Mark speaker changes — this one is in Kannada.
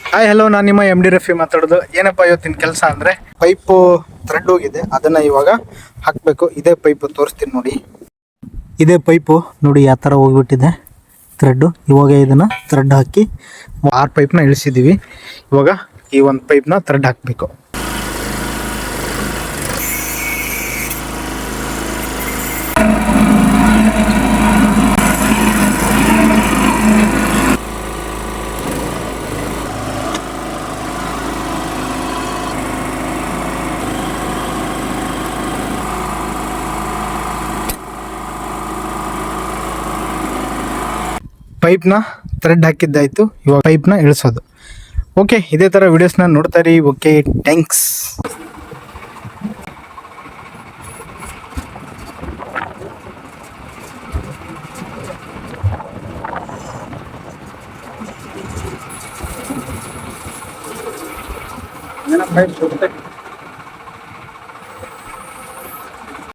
Speaker 1: ಹಾಯ್ ಹಲೋ, ನಾನು ನಿಮ್ಮ ಎಮ್ ಡಿ ರಫಿ ಮಾತಾಡೋದು. ಏನಪ್ಪ ಇವತ್ತಿನ ಕೆಲಸ ಅಂದರೆ ಪೈಪು ಥ್ರೆಡ್ ಹೋಗಿದೆ, ಅದನ್ನು ಇವಾಗ ಹಾಕಬೇಕು. ಇದೇ ಪೈಪು ತೋರಿಸ್ತೀನಿ ನೋಡಿ. ಇದೇ ಪೈಪು ನೋಡಿ ಯಾವ ಥರ ಹೋಗಿಬಿಟ್ಟಿದೆ ಥ್ರೆಡ್ಡು. ಇವಾಗ ಇದನ್ನು ಥ್ರೆಡ್ ಹಾಕಿ 6 ಪೈಪ್ನ ಇಳಿಸಿದ್ದೀವಿ. ಇವಾಗ ಈ ಒಂದು ಪೈಪ್ನ ಥ್ರೆಡ್ ಹಾಕಬೇಕು. ಪೈಪ್ನ ಥ್ರೆಡ್ ಹಾಕಿದ್ದಾಯಿತು. ಇವಾಗ ಪೈಪ್ನ ಇಳಿಸೋದು. ಓಕೆ, ಇದೇ ಥರ ವೀಡಿಯೋಸ್ನ ನೋಡ್ತಾ ಇರಿ. Okay, thanks. ಪೈಪ್